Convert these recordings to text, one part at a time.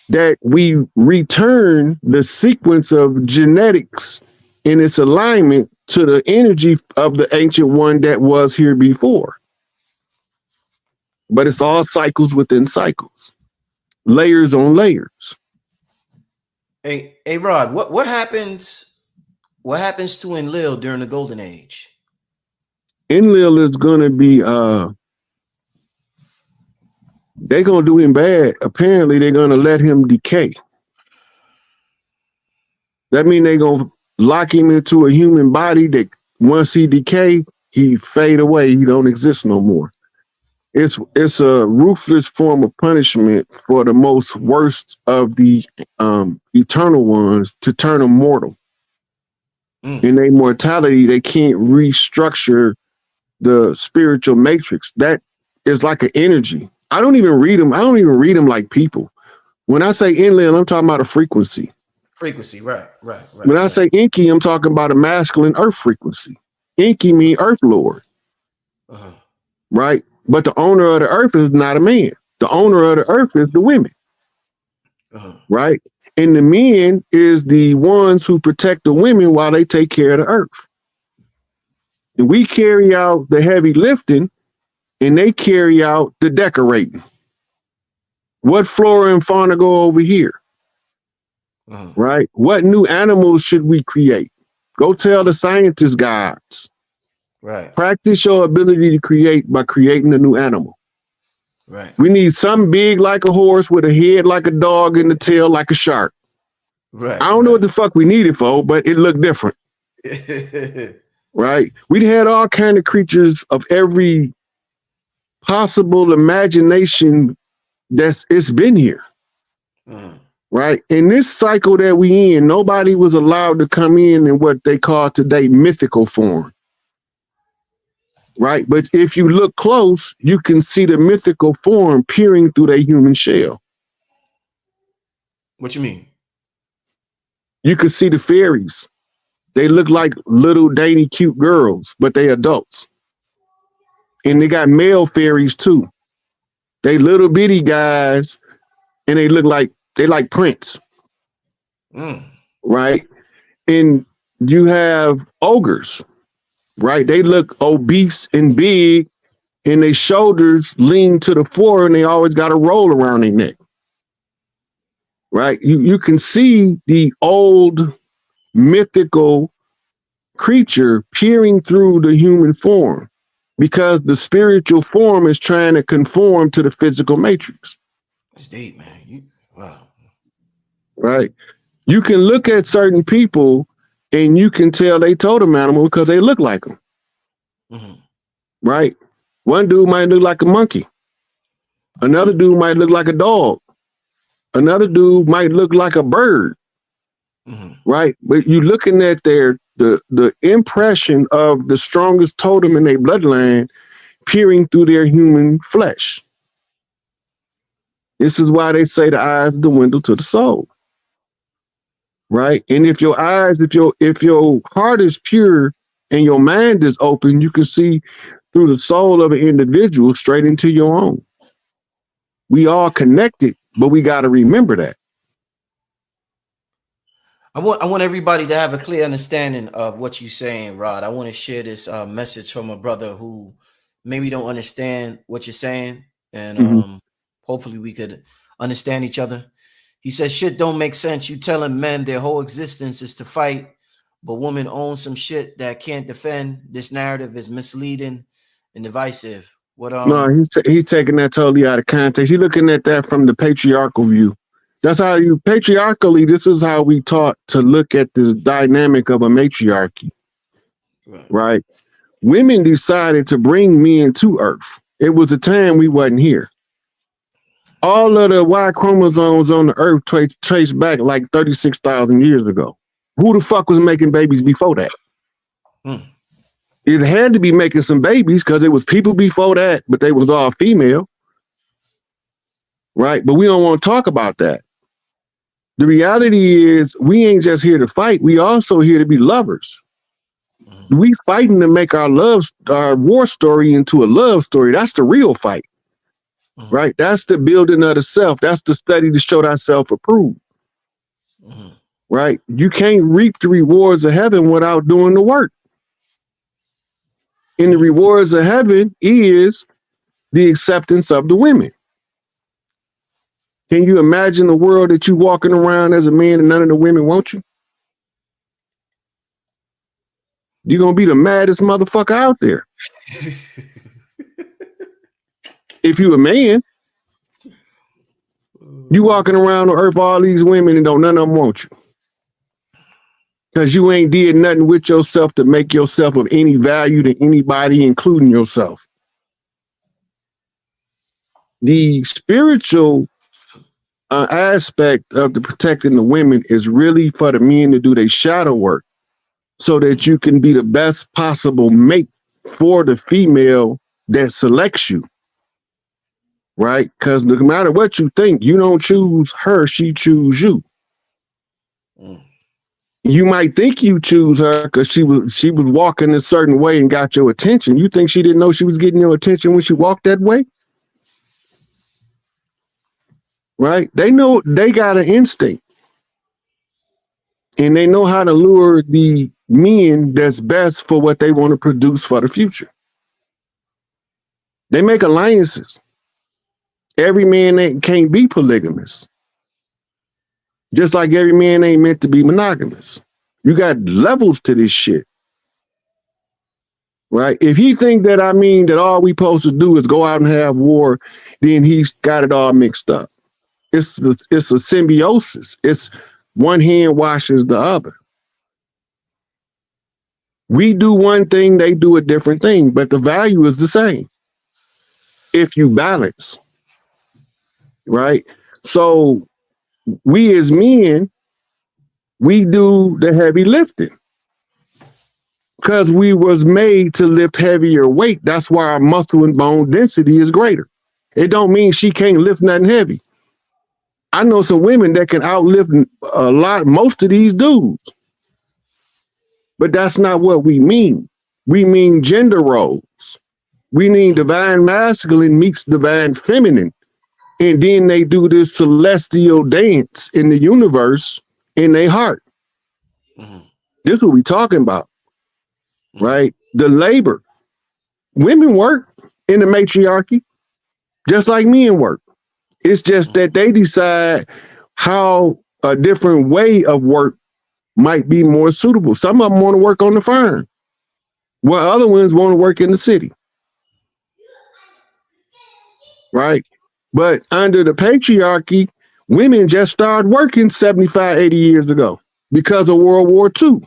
that we return the sequence of genetics in its alignment to the energy of the ancient one that was here before. But it's all cycles within cycles, layers on layers. Hey, Rod, what happens to Enlil during the Golden Age? Enlil is gonna be they're gonna do him bad. Apparently, they're gonna let him decay. That means they're gonna lock him into a human body that once he decay, he fade away. He don't exist no more. It's a ruthless form of punishment for the most worst of the eternal ones to turn them mortal. In their mortality, they can't restructure the spiritual matrix. That is like an energy. I don't even read them. I don't even read them like people. When I say Enlil, I'm talking about a frequency. Frequency, right. When I say Inky, I'm talking about a masculine earth frequency. Inky mean Earth Lord, right? But the owner of the earth is not a man. The owner of the earth is the women, right? And the men is the ones who protect the women while they take care of the earth. And we carry out the heavy lifting, and they carry out the decorating. What flora and fauna go over here? Right? What new animals should we create? Go tell the scientist guys. Right. Practice your ability to create by creating a new animal. Right. We need something big like a horse with a head like a dog and a tail like a shark. Right. I don't know what the fuck we need it for, but it looked different. Right? We had all kind of creatures of every possible imagination it's been here. Right? In this cycle that we in, nobody was allowed to come in what they call today mythical form. Right? But if you look close, you can see the mythical form peering through their human shell. What you mean? You can see the fairies. They look like little dainty cute girls, but they adults. And they got male fairies too. They little bitty guys, and they look like Prince. Right? And you have ogres. Right? They look obese and big, and their shoulders lean to the floor, and they always got a roll around their neck. Right? You can see the old mythical creature peering through the human form because the spiritual form is trying to conform to the physical matrix. That's deep, man. Wow. Right? You can look at certain people and you can tell they totem animal because they look like them. Right? One dude might look like a monkey. Another dude might look like a dog. Another dude might look like a bird. Right? But you're looking at the impression of the strongest totem in their bloodline peering through their human flesh. This is why they say the eyes are the window to the soul. Right? And if your heart is pure and your mind is open, you can see through the soul of an individual straight into your own. We all connected, but we got to remember that. I want everybody to have a clear understanding of what you're saying, Rod. I want to share this message from a brother who maybe don't understand what you're saying, and hopefully we could understand each other. He says, shit don't make sense. You telling men their whole existence is to fight, but women own some shit that can't defend. This narrative is misleading and divisive. No, he's taking that totally out of context. He's looking at that from the patriarchal view. That's how patriarchally, this is how we taught to look at this dynamic of a matriarchy. Right? Women decided to bring men to Earth. It was a time we wasn't here. All of the Y chromosomes on the earth trace back like 36,000 years ago. Who the fuck was making babies before that? It had to be making some babies because it was people before that, but they was all female. Right? But we don't want to talk about that. The reality is we ain't just here to fight. We also here to be lovers. We fighting to make our war story into a love story. That's the real fight. right? That's the building of the self. That's the study to show thyself approved, right? You can't reap the rewards of heaven without doing the work. And the rewards of heaven is the acceptance of the women. Can you imagine a world that you walking around as a man and none of the women want you? You're going to be the maddest motherfucker out there. If you a man, you walking around on earth, all these women, and don't none of them want you. Because you ain't did nothing with yourself to make yourself of any value to anybody, including yourself. The spiritual aspect of the protecting the women is really for the men to do their shadow work so that you can be the best possible mate for the female that selects you, right? Because no matter what you think, you don't choose her, she choose you. You might think you choose her because she was walking a certain way and got your attention. You think she didn't know she was getting your attention when she walked that way? Right? They know, they got an instinct. And they know how to lure the men that's best for what they want to produce for the future. They make alliances. Every man can't be polygamous. Just like every man ain't meant to be monogamous. You got levels to this shit. Right? If he think that, that all we supposed to do is go out and have war, then he's got it all mixed up. It's a symbiosis. It's one hand washes the other. We do one thing, they do a different thing, but the value is the same if you balance, right? So we as men, we do the heavy lifting because we was made to lift heavier weight. That's why our muscle and bone density is greater. It don't mean she can't lift nothing heavy. I know some women that can outlift most of these dudes, but that's not what we mean. We mean gender roles. We mean divine masculine meets divine feminine. And then they do this celestial dance in the universe in their heart. This is what we're talking about, right? The labor. Women work in the matriarchy just like men work. It's just that they decide how a different way of work might be more suitable. Some of them want to work on the farm, while other ones want to work in the city. Right? But under the patriarchy, women just started working 75, 80 years ago because of World War II.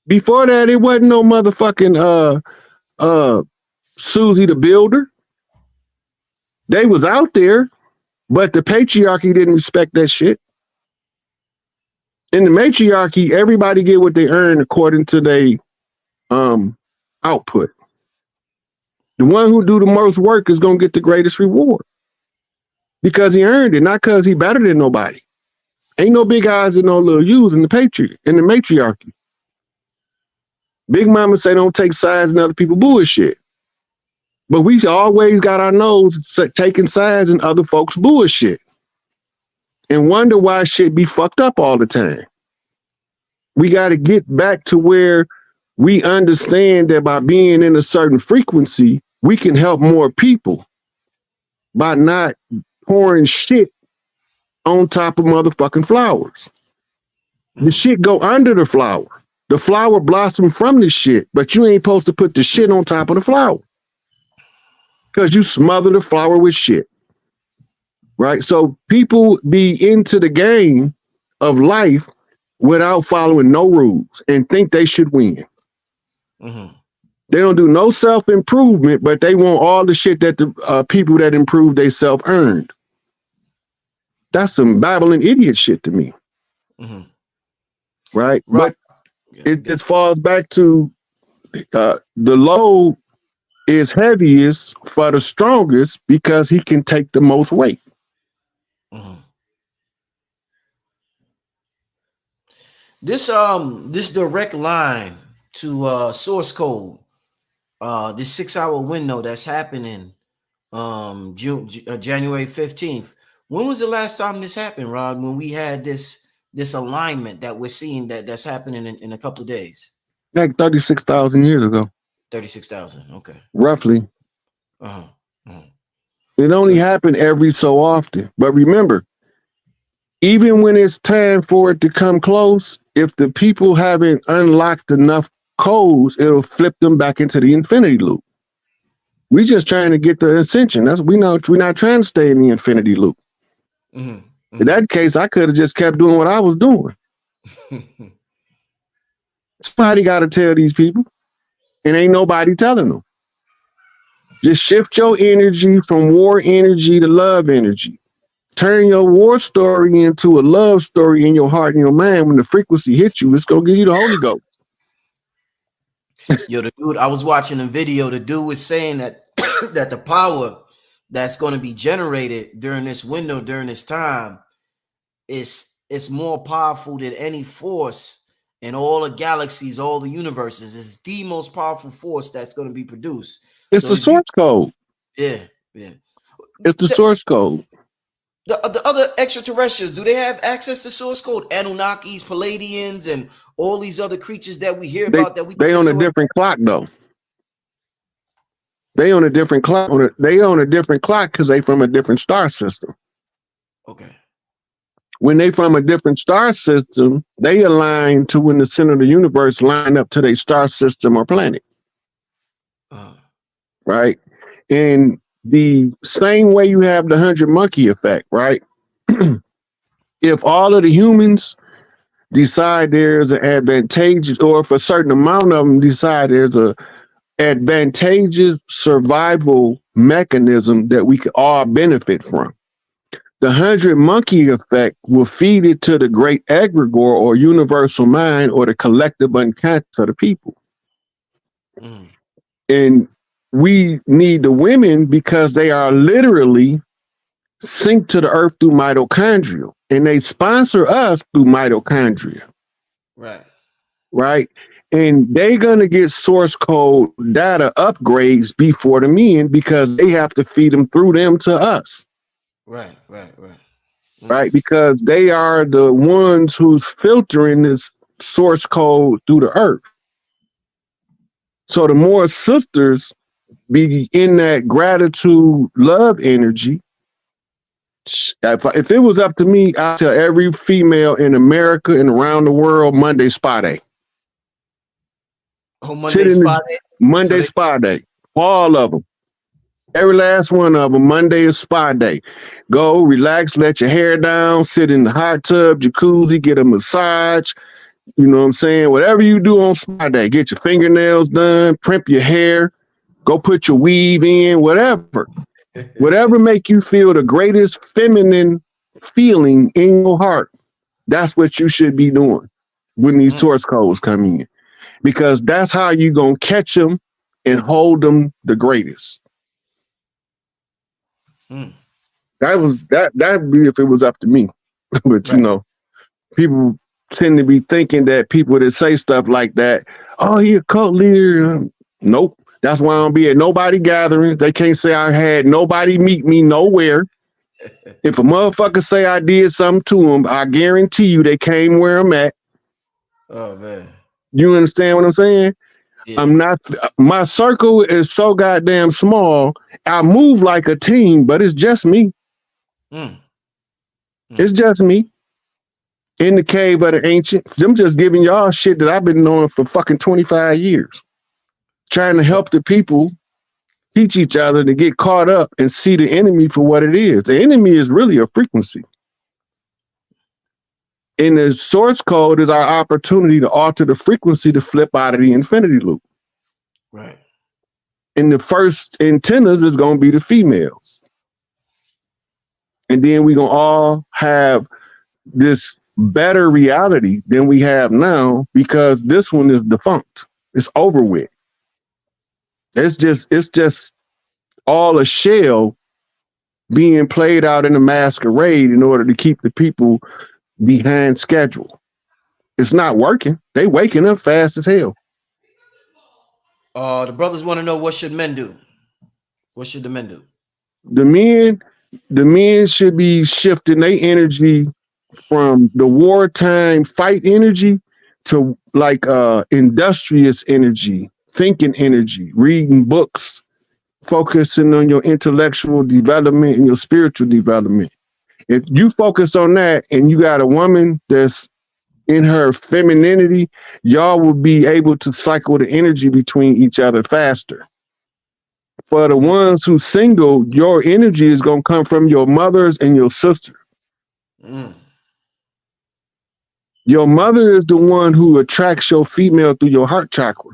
Before that, it wasn't no motherfucking Susie the Builder. They was out there, but the patriarchy didn't respect that shit. In the matriarchy, everybody get what they earn according to their output. The one who do the most work is gonna get the greatest reward because he earned it, not because he better than nobody. Ain't no big eyes and no little U's in the matriarchy. Big mama say don't take sides in other people's bullshit. But we always got our nose taking sides in other folks' bullshit and wonder why shit be fucked up all the time. We got to get back to where we understand that by being in a certain frequency, we can help more people by not pouring shit on top of motherfucking flowers. The shit go under the flower. The flower blossom from the shit, but you ain't supposed to put the shit on top of the flower because you smother the flower with shit, right? So people be into the game of life without following no rules and think they should win. They don't do no self-improvement, but they want all the shit that the people that improve they self earned. That's some babbling idiot shit to me. Right? But it falls back to the load is heaviest for the strongest because he can take the most weight. This direct line to source code this 6-hour window that's happening January 15th. When was the last time this happened, Rod? When we had this alignment that we're seeing that's happening in a couple of days? Like 36,000 years ago. 36,000. Okay. Roughly. It only happened every so often. But remember, even when it's time for it to come close, if the people haven't unlocked enough codes, it'll flip them back into the infinity loop. We just trying to get the ascension. We're not trying to stay in the infinity loop. In that case, I could have just kept doing what I was doing. Somebody got to tell these people, and ain't nobody telling them. Just shift your energy from war energy to love energy. Turn your war story into a love story in your heart and your mind. When the frequency hits you, it's going to give you the Holy Ghost. Yo, the dude, I was watching a video. The dude was saying that that the power that's going to be generated during this window, during this time, is more powerful than any force in all the galaxies, all the universes. It's the most powerful force that's going to be produced. It's the source code. Yeah. It's the source code. The other extraterrestrials, do they have access to source code? Anunnakis, Palladians, and all these other creatures that we hear about that they on a different clock though. They on a different clock. They on a different clock because they from a different star system. Okay. When they from a different star system, they align to when the center of the universe line up to their star system or planet. Right? And the same way you have the 100 monkey effect, right? If all of the humans decide there's an advantageous, or if a certain amount of them decide there's a advantageous survival mechanism that we could all benefit from, the 100 monkey effect will feed it to the great egregore or universal mind or the collective unconscious of the people. And we need the women because they are literally synced to the earth through mitochondria, and they sponsor us through mitochondria. Right. And they're going to get source code data upgrades before the men because they have to feed them through them to us. Right. Because they are the ones who's filtering this source code through the earth. So the more sisters be in that gratitude, love energy. If it was up to me, I'd tell every female in America and around the world, Monday spa day. Oh, Monday spa day? Monday spa day. All of them. Every last one of them. Monday is spa day. Go, relax, let your hair down, sit in the hot tub, jacuzzi, get a massage. You know what I'm saying? Whatever you do on spa day, get your fingernails done, primp your hair, go put your weave in, whatever. Whatever make you feel the greatest feminine feeling in your heart, that's what you should be doing when these source codes come in. Because that's how you gonna catch them and hold them the greatest. That'd be if it was up to me. But you know, people tend to be thinking that people that say stuff like that, oh, he a cult leader. Nope. That's why I don't be at nobody gatherings. They can't say I had nobody meet me nowhere. If a motherfucker say I did something to them, I guarantee you they came where I'm at. Oh man. You understand what I'm saying? Yeah. I'm not, my circle is so goddamn small. I move like a team, but it's just me. It's just me. In the cave of the ancient. I'm just giving y'all shit that I've been knowing for fucking 25 years. Trying to help the people teach each other to get caught up and see the enemy for what it is. The enemy is really a frequency. And the source code is our opportunity to alter the frequency to flip out of the infinity loop. Right. And the first antennas is going to be the females. And then we're going to all have this better reality than we have now because this one is defunct. It's over with. It's just all a shell being played out in a masquerade in order to keep the people behind schedule. It's not working. They waking up fast as hell. The brothers want to know, what should men do? What should the men do? The men should be shifting their energy from the wartime fight energy to like industrious energy, thinking energy, reading books, focusing on your intellectual development and your spiritual development. If you focus on that and you got a woman that's in her femininity, y'all will be able to cycle the energy between each other faster. For the ones who single, your energy is going to come from your mothers and your sister. Your mother is the one who attracts your female through your heart chakra.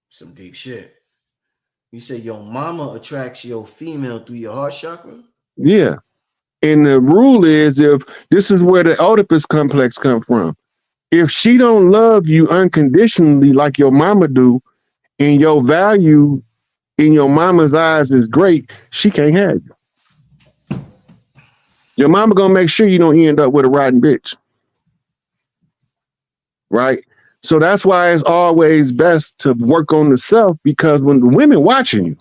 Some deep shit. You say your mama attracts your female through your heart chakra? Yeah. And the rule is, if this is where the Oedipus complex come from. If she don't love you unconditionally like your mama do, and your value in your mama's eyes is great, she can't have you. Your mama gonna make sure you don't end up with a rotten bitch. Right? So that's why it's always best to work on the self, because when the women watching you,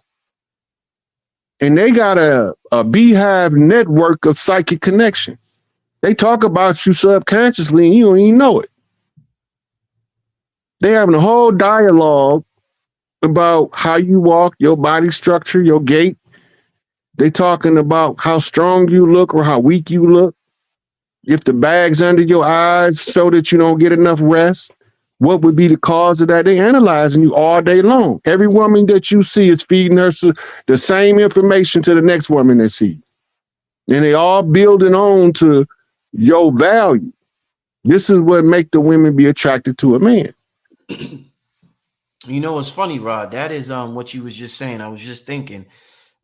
and they got a beehive network of psychic connection, they talk about you subconsciously and you don't even know it. They having a whole dialogue about how you walk, your body structure, your gait. They talking about how strong you look or how weak you look. If the bags under your eyes show that you don't get enough rest, what would be the cause of that? They analyzing you all day long. Every woman that you see is feeding her the same information to the next woman they see. And they all building on to your value. This is what make the women be attracted to a man. You know what's funny, Rod? That is what you was just saying. I was just thinking,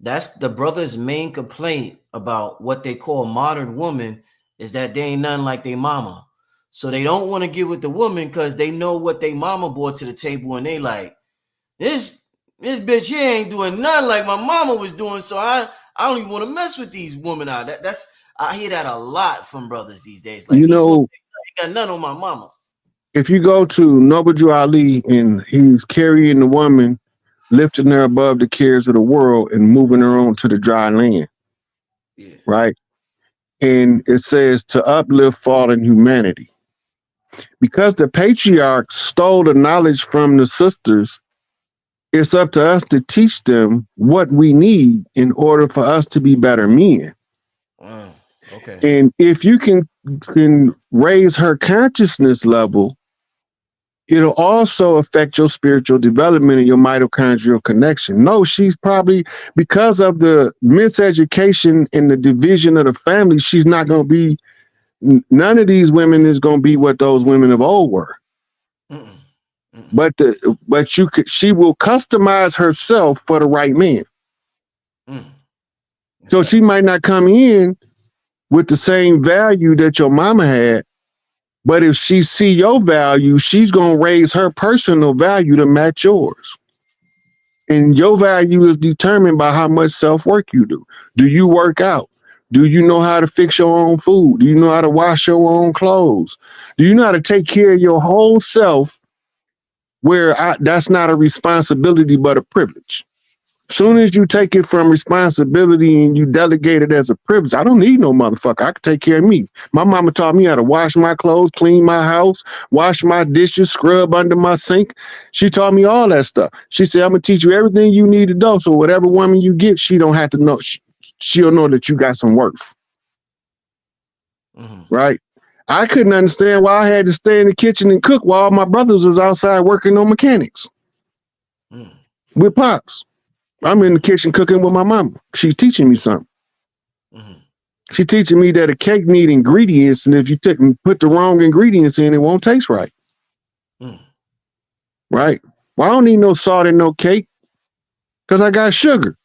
that's the brother's main complaint about what they call modern woman, is that they ain't nothing like their mama. So they don't want to get with the woman because they know what their mama brought to the table, and they like, this bitch here ain't doing nothing like my mama was doing. So I don't even want to mess with these women out. I hear that a lot from brothers these days. Like, you these know, women ain't got nothing on my mama. If you go to Noble Drew Ali and he's carrying the woman, lifting her above the cares of the world and moving her on to the dry land. Yeah. Right? And it says to uplift fallen humanity. Because the patriarch stole the knowledge from the sisters, it's up to us to teach them what we need in order for us to be better men. Wow. Okay. And if you can raise her consciousness level, it'll also affect your spiritual development and your mitochondrial connection. No, she's probably, because of the miseducation and the division of the family, she's not going to be, none of these women is going to be what those women of old were. But she will customize herself for the right man. So she might not come in with the same value that your mama had, but if she see your value, she's going to raise her personal value to match yours. And your value is determined by how much self-work you do. Do you work out? Do you know how to fix your own food? Do you know how to wash your own clothes? Do you know how to take care of your whole self, where that's not a responsibility, but a privilege? Soon as you take it from responsibility and you delegate it as a privilege, I don't need no motherfucker. I can take care of me. My mama taught me how to wash my clothes, clean my house, wash my dishes, scrub under my sink. She taught me all that stuff. She said, I'm going to teach you everything you need to know. So whatever woman you get, she don't have to know. She'll know that you got some worth. Right? I couldn't understand why I had to stay in the kitchen and cook while my brothers was outside working on mechanics with Pops. I'm in the kitchen cooking with my mama. She's teaching me something. She's teaching me that a cake needs ingredients, and if you put the wrong ingredients in, it won't taste right. Right? Well, I don't need no salt in no cake because I got sugar.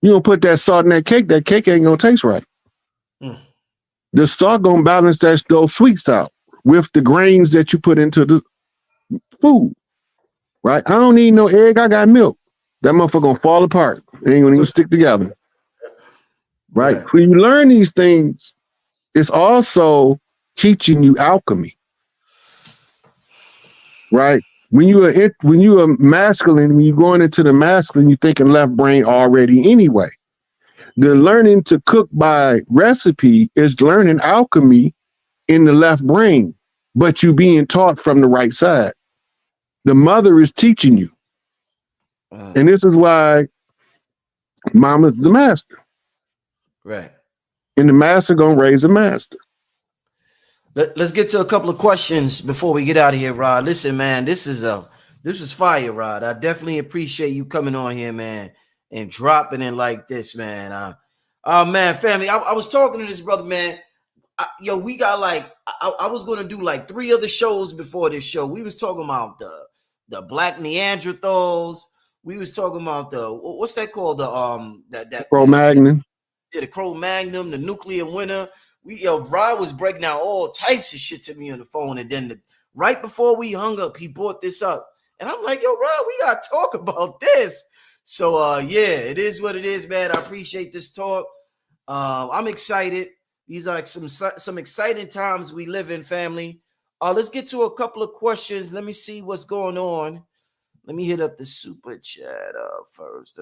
You don't put that salt in that cake ain't gonna taste right. The salt gonna balance those sweets out with the grains that you put into the food. Right? I don't need no egg. I got milk. That motherfucker gonna fall apart. It ain't gonna even stick together. Right? Yeah. When you learn these things, it's also teaching you alchemy. Right? When you are masculine, when you're going into the masculine, you're thinking left brain already anyway. The learning to cook by recipe is learning alchemy in the left brain, but you being taught from the right side. The mother is teaching you. And this is why mama's the master. Right. And the master gonna raise a master. Let's get to a couple of questions before we get out of here, Rod. Listen, man, this is fire, Rod. I definitely appreciate you coming on here, man, and dropping it like this, man. Man, family, I was talking to this brother, man. We got like I was gonna do like 3 other shows before this show. We was talking about the black Neanderthals. We was talking about the what's that called? The Cro-Magnon. The Cro-Magnon, the nuclear winter. Rod was breaking out all types of shit to me on the phone, and then right before we hung up, he brought this up, and I'm like, yo, Rod, we gotta talk about this. So yeah, it is what it is, man. I appreciate this talk. I'm excited. These are like some exciting times we live in, family. Let's get to a couple of questions. Let me see what's going on. Let me hit up the super chat first.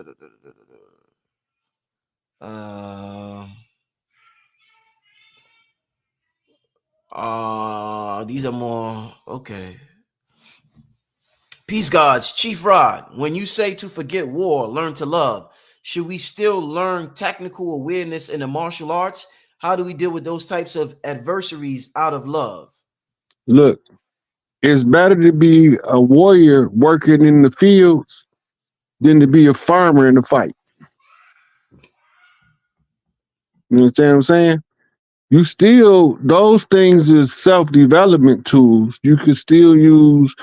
These are more okay. Peace gods, Chief Rod. When you say to forget war, learn to love, should we still learn technical awareness in the martial arts? How do we deal with those types of adversaries out of love? Look, it's better to be a warrior working in the fields than to be a farmer in the fight. You understand what I'm saying? Those things is self-development tools. You can still use